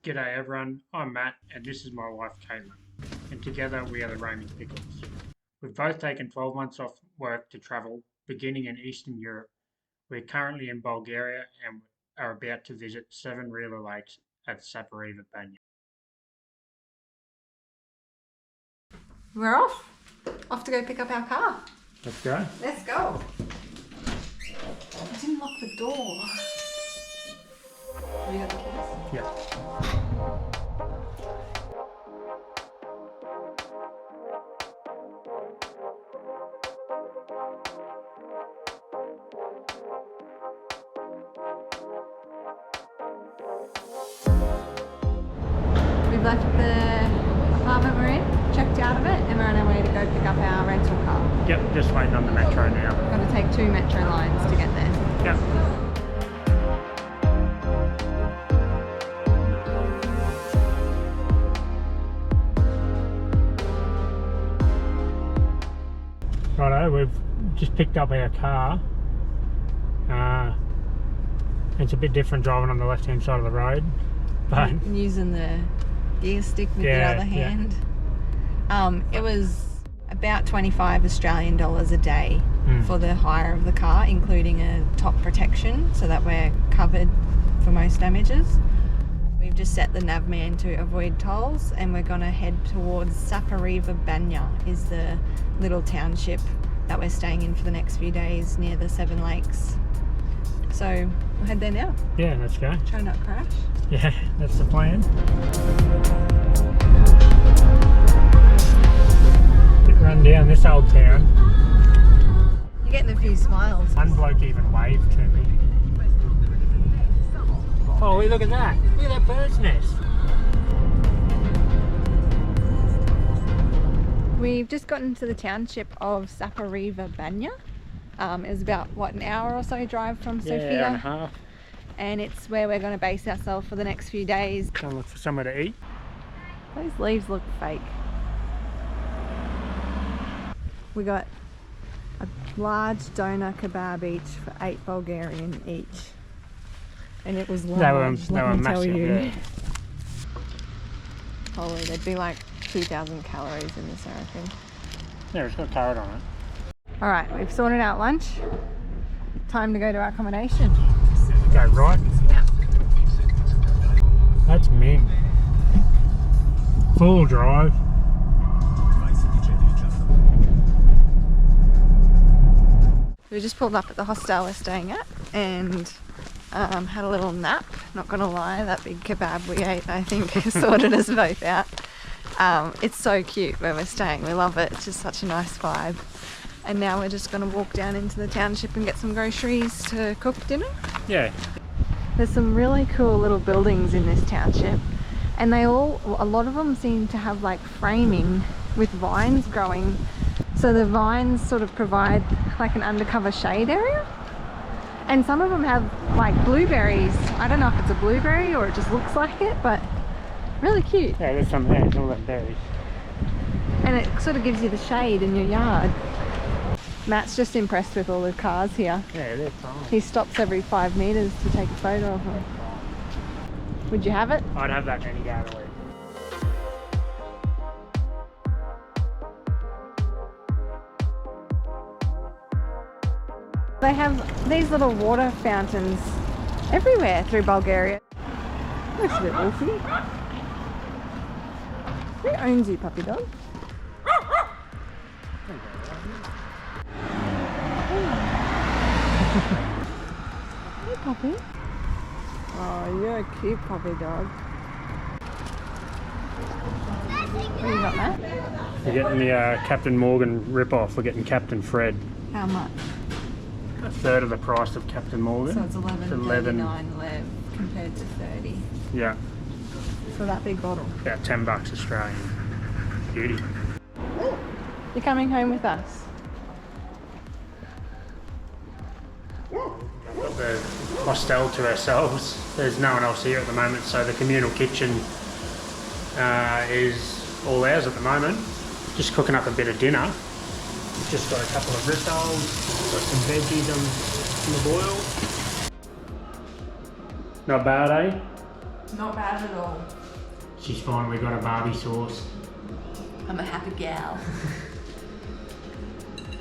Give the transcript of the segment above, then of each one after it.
G'day everyone, I'm Matt and this is my wife Caitlin, and together we are the Roaming Pickles. We've both taken 12 months off work to travel, beginning in Eastern Europe. We're currently in Bulgaria and are about to visit Seven Rila Lakes at Sapareva Banya. We're off. Off to go pick up our car. Let's go. Let's go. I didn't lock the door. Have you got the keys? Yeah. We've left the apartment we're in, checked out of it, and we're on our way to go pick up our rental car. Yep, just waiting on the metro now. We've got to take 2 metro lines to get there. Yep. Righto, we've just picked up our car. It's a bit different driving on the left hand side of the road, but Using the gear stick with the other hand. It was about 25 Australian dollars a day for the hire of the car, including a top protection so that we're covered for most damages. We've just set the navman to avoid tolls and we're going to head towards Sapareva Banya, is the little township that we're staying in for the next few days near the Seven Lakes. So we'll head there now. yeah, let's go. Try not to crash. Yeah, that's the plan. Bit run down this old town. You're getting a few smiles. One bloke even waved to me. Oh, look at that. Look at that bird's nest. We've just gotten to the township of Sapareva Banya. It was about, what, an hour or so drive from Sofia? Yeah, hour and a half. And it's where we're going to base ourselves for the next few days. Gonna look for somewhere to eat. Those leaves look fake. We got a large doner kebab each for 8 Bulgarian each. And it was large, they were massive, yeah. Holy, there'd be like 2,000 calories in this, I reckon. Yeah, it's got carrot on it. Alright, we've sorted out lunch. Time to go to our accommodation. Go right. Yeah. That's Ming. Full drive. We just pulled up at the hostel we're staying at and had a little nap. Not gonna lie, that big kebab we ate, I think, sorted us both out. It's so cute where we're staying. We love it. It's just such a nice vibe. And now we're just gonna walk down into the township and get some groceries to cook dinner. Yeah. There's some really cool little buildings in this township, and a lot of them seem to have like framing with vines growing. So the vines sort of provide like an undercover shade area. And some of them have like blueberries. I don't know if it's a blueberry or it just looks like it, but really cute. Yeah, there's some there, all them berries. And it sort of gives you the shade in your yard. Matt's just impressed with all the cars here. Yeah, they're fine. He stops every 5 meters to take a photo of them. Would you have it? I'd have that any day of the week. They have these little water fountains everywhere through Bulgaria. Looks a bit wolfy. Who owns you, puppy dog? Hey, puppy. Oh, you're a cute puppy dog. What do you got, Matt? We're getting the Captain Morgan rip-off. We're getting Captain Fred. How much? A third of the price of Captain Morgan. So it's $11.39 left compared to 30 Yeah, for that big bottle. about $10 Australian. Beauty. You're coming home with us. We've got the hostel to ourselves. There's no one else here at the moment, so the communal kitchen is all ours at the moment. Just cooking up a bit of dinner. We've just got a couple of rissoles, got some veggies on the boil. Not bad, eh? Not bad at all. She's fine, we got a Barbie sauce. I'm a happy gal.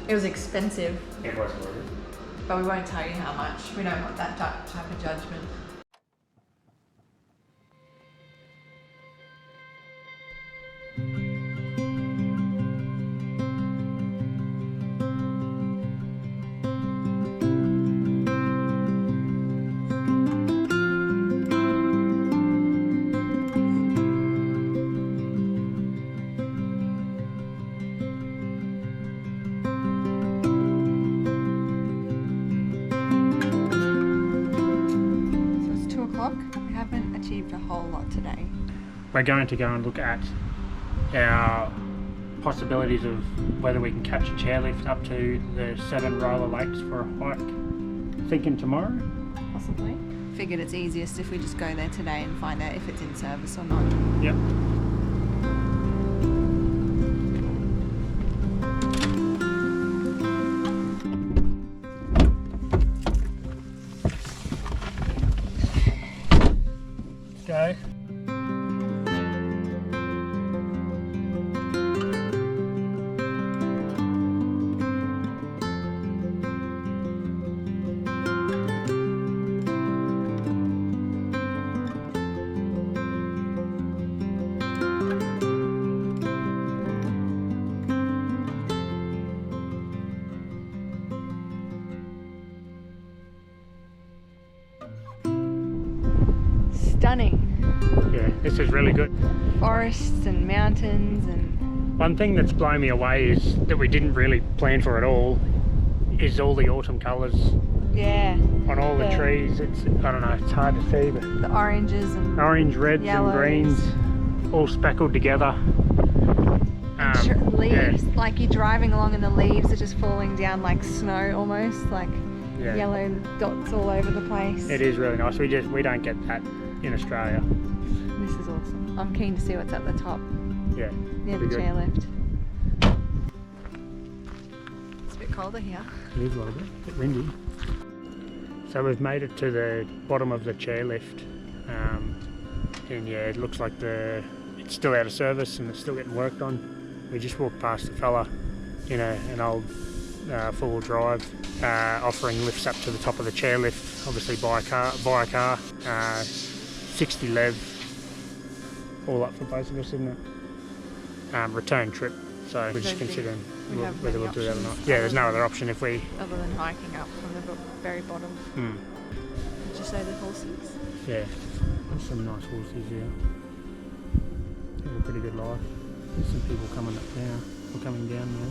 It was expensive. It was worth it. But we won't tell you how much. We don't want that type of judgment. We haven't achieved a whole lot today. We're going to go and look at our possibilities of whether we can catch a chairlift up to the Seven Rila Lakes for a hike. Thinking tomorrow? Possibly. Figured it's easiest if we just go there today and find out if it's in service or not. Yep. Go. Stunning. Yeah, this is really good. Forests and mountains and... One thing that's blown me away is that we didn't really plan for it all, is all the autumn colours yeah, on all the trees. It's, I don't know, it's hard to see, but the oranges and orange, reds yellows. and greens all speckled together. Leaves, yeah. Like you're driving along and the leaves are just falling down like snow almost, like yellow dots all over the place. It is really nice. We don't get that in Australia. This is awesome. I'm keen to see what's at the top. Yeah. Near the chairlift. It's a bit colder here. It is a little bit. A bit windy. So we've made it to the bottom of the chairlift, and yeah, it looks like it's still out of service and it's still getting worked on. We just walked past a fella in an old four-wheel drive offering lifts up to the top of the chairlift, obviously by a car. 60 lev, all up for both of us, isn't it? Return trip, so we're just considering whether we'll do that or not. Yeah, there's no other option if we... Other than hiking up from the very bottom. Did you say the horses? Yeah, there's some nice horses here. They have a pretty good life. There's some people coming up now, or coming down now.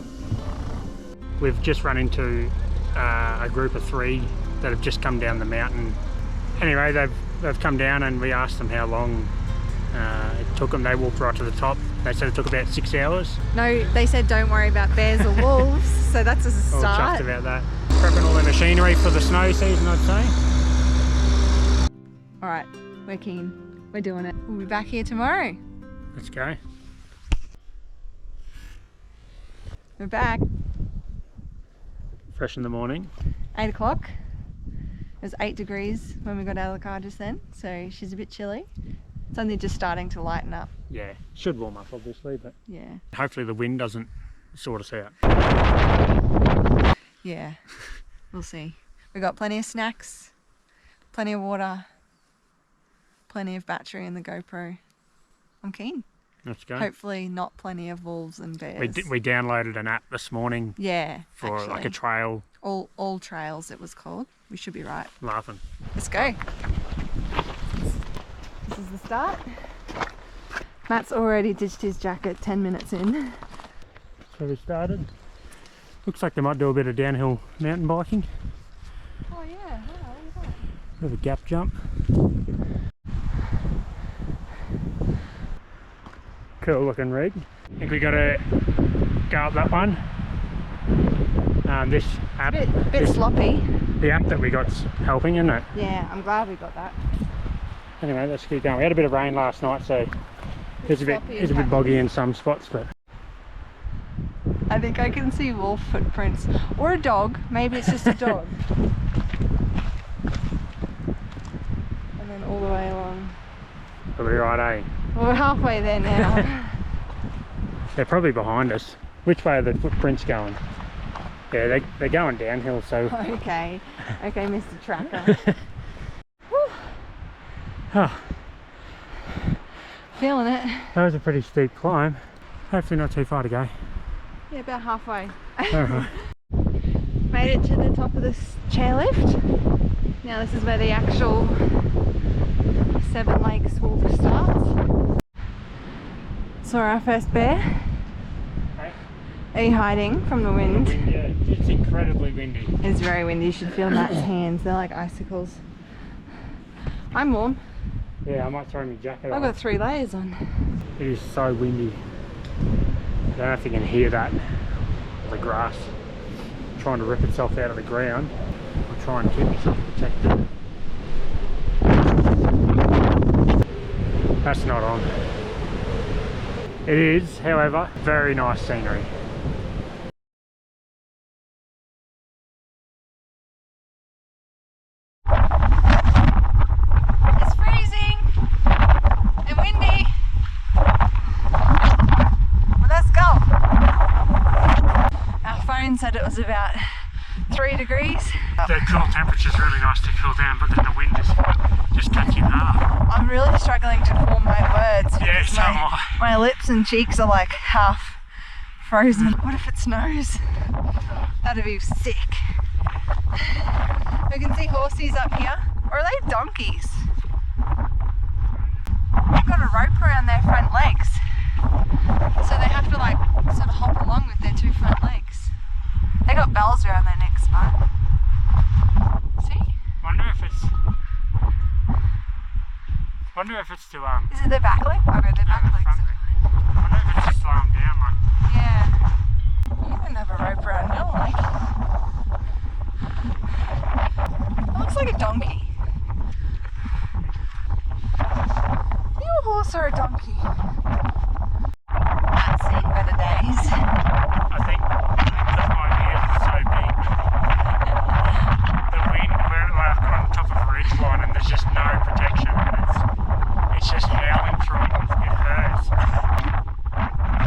We've just run into a group of 3 that have just come down the mountain. Anyway, they've come down and we asked them how long it took them. They walked right to the top. They said it took about 6 hours. No, they said don't worry about bears or wolves, so that's a start. All chuffed about that. Prepping all the machinery for the snow season, I'd say. Alright, we're keen. We're doing it. We'll be back here tomorrow. Let's go. We're back. Fresh in the morning. 8 o'clock. It was 8 degrees when we got out of the car just then, so she's a bit chilly. It's only just starting to lighten up. Yeah, should warm up obviously, but yeah. Hopefully the wind doesn't sort us out. Yeah, we'll see. We got plenty of snacks, plenty of water, plenty of battery in the GoPro. I'm keen. Let's go. Hopefully not plenty of wolves and bears. We downloaded an app this morning. Yeah, for actually. like a trail. All Trails it was called. We should be right. Laughing. Let's go. This is the start. Matt's already ditched his jacket 10 minutes in. So we started. Looks like they might do a bit of downhill mountain biking. Oh yeah, wow, look at that. Bit of a gap jump. Cool looking rig. I think we got to go up that one. This app. Bit sloppy. The app that we got's helping, isn't it? Yeah, I'm glad we got that. Anyway, let's keep going. We had a bit of rain last night, so it's a bit boggy in some spots, but I think I can see wolf footprints or a dog. Maybe it's just a dog. And then all the way along. We'll be right, eh? We're halfway there now. They're probably behind us. Which way are the footprints going? Yeah, they're going downhill, so... Okay, Mr. Tracker. Oh, Feeling it. that was a pretty steep climb. Hopefully not too far to go. Yeah, about halfway. Alright. Made it to the top of this chairlift. Now this is where the actual Seven Lakes walk starts. Saw our first bear. Hey? Are you hiding from the wind? Yeah, it's incredibly windy. It's very windy. You should feel Matt's hands. They're like icicles. I'm warm. Yeah, I might throw my jacket I've on. got 3 layers on. It is so windy. I don't know if you can hear that. The grass trying to rip itself out of the ground. I'll try and keep myself protected. That's not on. It is, however, very nice scenery. It's freezing and windy. Well, let's go. Our phone said it was about 3 degrees. The cool temperature's really nice to cool down, but then the wind just cuts you in half. I'm really struggling to form my words. Yeah, because so am I. my lips and cheeks are like half frozen. What if it snows? That'd be sick. We can see horses up here. Or are they donkeys? They've got a rope around their front legs. So they have to like sort of hop along with their 2 front legs. They got bells around their necks, but see? Wonder if it's to Is it their back leg? Okay, their back legs are fine. I wonder if it's to slow them down, like. Yeah. You can have a rope around your leg. It looks like a donkey. Are you a horse or a donkey? I've seen better days. I think because my ears are so big, the wind, we're like on top of a ridge line and there's just no protection, and it's just howling through it. It hurts.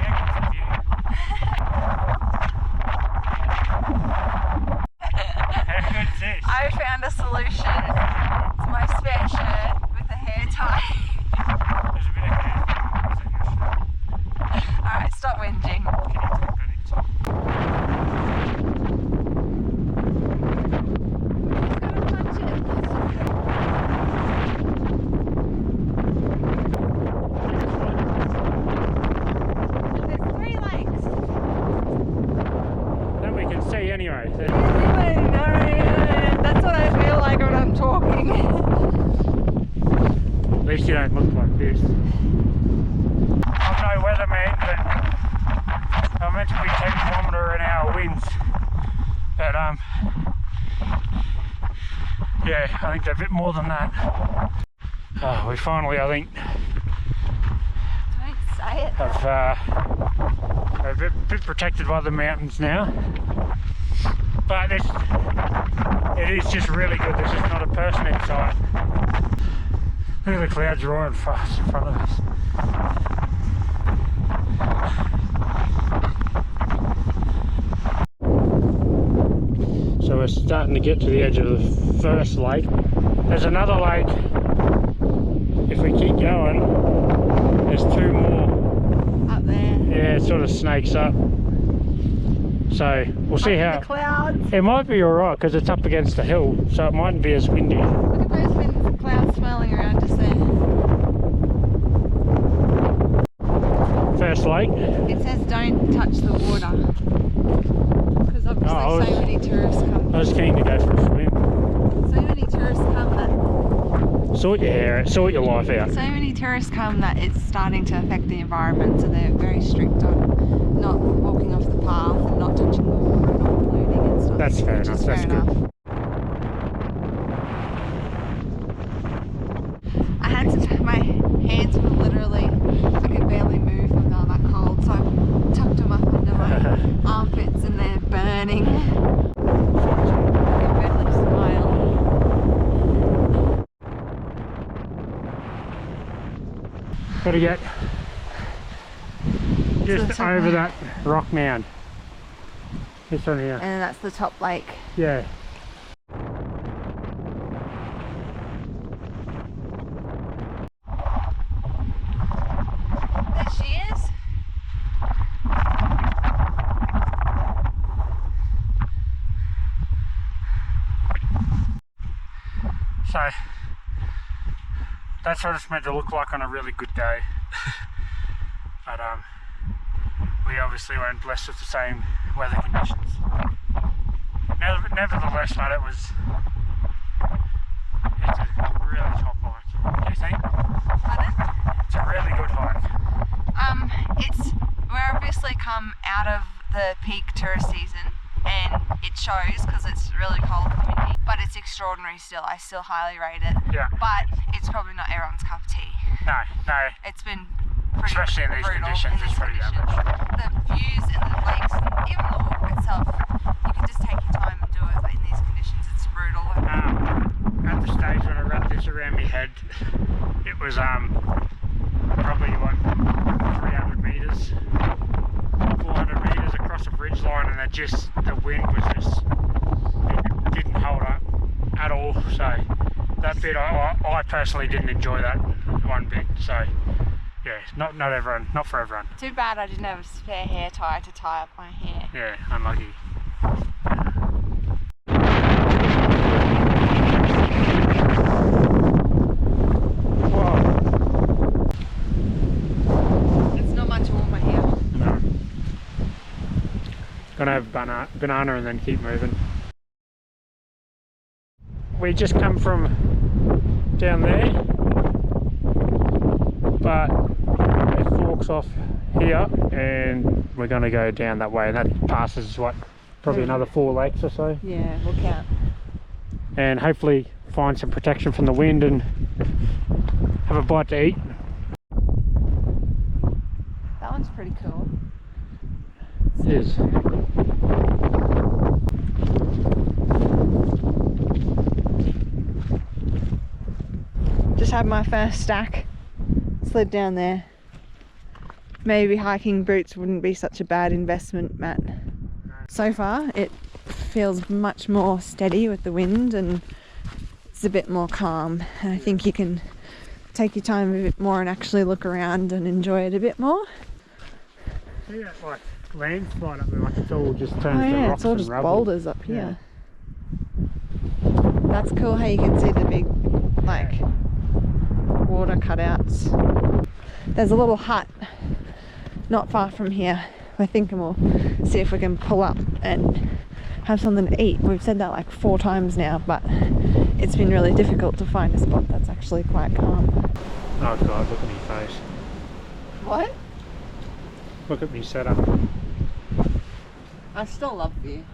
Yeah, good view. How good's this? I found a solution to my spare shirt with a hair tie. There's a bit of hair. Is that your shirt? Alright, stop whinging. Can you tuck that into? There's 3 lakes. That we can see anyway. That's what I feel like when I'm talking. At least you don't look like this. I'm no weatherman, but I'm meant to be 10km/h winds. But yeah, I think they're a bit more than that. Oh, we finally, I think, Don't say it. have are a bit protected by the mountains now. But it is just really good. There's just not a person in sight. Look at the clouds roaring fast in front of us. So we're starting to get to the edge of the first lake. There's another lake. If we keep going, there's 2 more. Up there. Yeah, it sort of snakes up. So we'll see how. The clouds. It might be alright because it's up against the hill, so it mightn't be as windy. Look at those wind clouds swirling around just there. First lake. It says don't touch the water. Because obviously so many tourists come. I was keen to go for a swim. So many tourists come that Sort your hair out, sort your life out. so many tourists come that it's starting to affect the environment, so they're very strict on not walking off the path and not touching the water and not polluting and stuff. That's fair which enough, is that's fair good. enough. I had to, my hands were literally, I could barely move them, they were that cold, so I tucked them up under my armpits and they're burning. I can barely smile. Gotta get the just top over one. that rock mound. This one here. And that's the top lake. Yeah. There she is. So that's what it's meant to look like on a really good day. But we obviously weren't blessed with the same weather conditions. Nevertheless, but it's a really top hike. Do you think? Pardon? It's a really good hike. We're obviously come out of the peak tourist season, and it shows because it's really cold and windy, but it's extraordinary still. I still highly rate it. Yeah. But it's probably not everyone's cup of tea. No. It's been pretty Especially in these brutal conditions, it's pretty average. The views and the lakes, and even the walk itself, you can just take your time and do it, but in these conditions it's brutal. At the stage when I wrapped this around my head, it was probably like 300 metres, 400 metres across a ridge line, and the wind was it didn't hold up at all. So that bit, I personally didn't enjoy that one bit. So yeah, not everyone, not for everyone. Too bad I didn't have a spare hair tie to tie up my hair. Yeah, unlucky. Whoa. It's not much warmer here. No. Gonna have banana and then keep moving. We just come from down there, but it forks off here and we're gonna go down that way, and that passes probably another 4 lakes or so, Yeah, we'll count. and hopefully find some protection from the wind and have a bite to eat. That one's pretty cool. It is. Just had my first stack, slid down there. Maybe hiking boots wouldn't be such a bad investment, Matt. So far it feels much more steady with the wind, and it's a bit more calm, and I think you can take your time a bit more and actually look around and enjoy it a bit more. Yeah, like landslide up there, like it's all just turns Oh to yeah, rocks it's all and just rubble. boulders up here. That's cool how you can see the big water cutouts. There's a little hut not far from here. We're thinking we'll see if we can pull up and have something to eat. We've said that like 4 times now, but it's been really difficult to find a spot that's actually quite calm. Oh god, look at me face. What? Look at me setup. I still love you.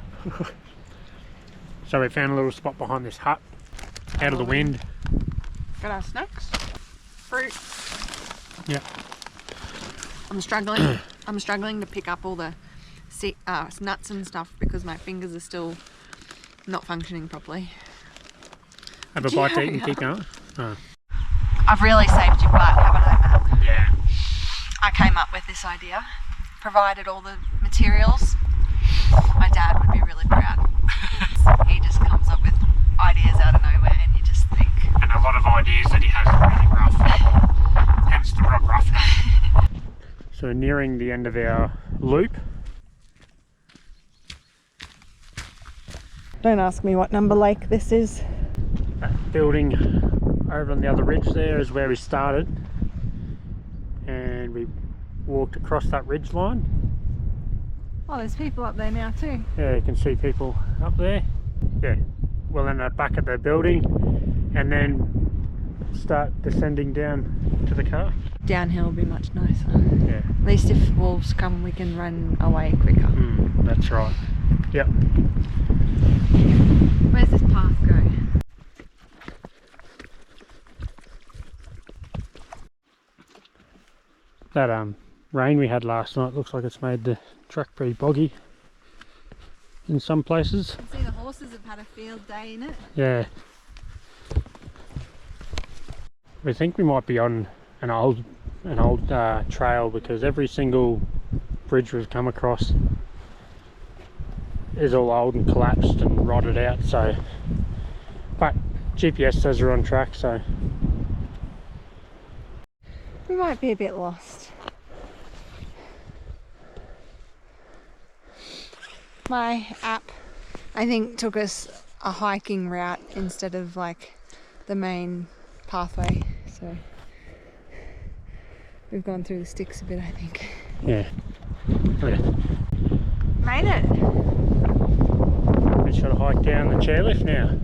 So we found a little spot behind this hut, out of the wind. Got our snacks, fruit. Yeah. I'm struggling to pick up all the nuts and stuff because my fingers are still not functioning properly. Have a bite to eat and keep going. Oh. I've really saved your butt, haven't I, Matt? Yeah. I came up with this idea, provided all the materials. My dad would be really proud. He just comes up with ideas out of nowhere and you just think. And a lot of ideas that he has are really rough. Hence the rough. So we're nearing the end of our loop. Don't ask me what number lake this is. That building over on the other ridge there is where we started. And we walked across that ridge line. Oh, there's people up there now too. Yeah, you can see people up there. Yeah, we'll end up back at the building and then start descending down to the car. Downhill will be much nicer. Yeah. At least if wolves come, we can run away quicker. That's right. Yep. Where's this path go? That rain we had last night looks like it's made the track pretty boggy in some places. You see the horses have had a field day in it. Yeah. We think we might be on an old an old trail, because every single bridge we've come across is all old and collapsed and rotted out. So, but GPS says we're on track, so we might be a bit lost. My app, I think, took us a hiking route instead of like the main pathway, so we've gone through the sticks a bit, I think. yeah. Okay. Made it! We should hike down the chairlift now.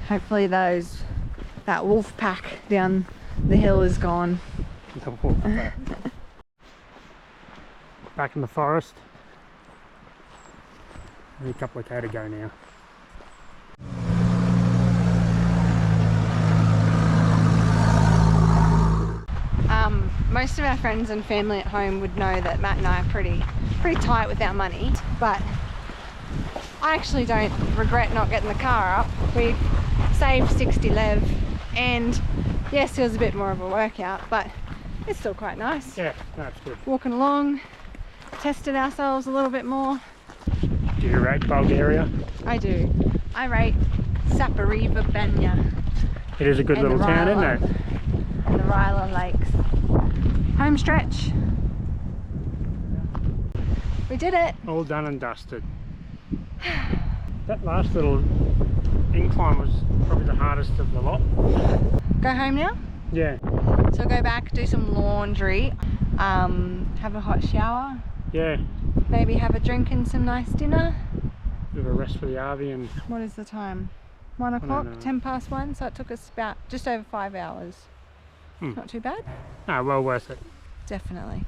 Hopefully that wolf pack down the hill is gone. Back in the forest. Only a couple of K to go now. Most of our friends and family at home would know that Matt and I are pretty tight with our money, but I actually don't regret not getting the car up. We saved 60 lev, and yes, it was a bit more of a workout, but it's still quite nice. Yeah, that's good. Walking along, tested ourselves a little bit more. Do you rate Bulgaria? I do. I rate Sapareva Banya. It is a good little town, isn't it? And the Rila Lakes. Home stretch. We did it. All done and dusted. That last little incline was probably the hardest of the lot. Go home now? Yeah. So go back, do some laundry, have a hot shower. Yeah. Maybe have a drink and some nice dinner. Bit of a rest for the RV and... What is the time? 1 o'clock, 10 past 1, so it took us about just over 5 hours. Not too bad. No, well worth it. Definitely.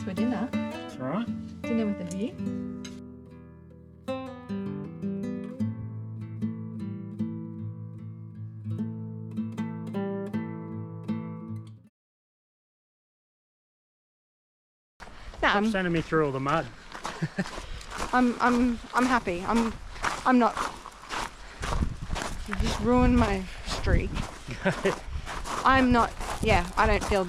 For dinner. That's alright. Dinner with a view. No, Stop sending me through all the mud. I'm happy. I'm not. You just ruined my streak. I'm not. Yeah, I don't feel.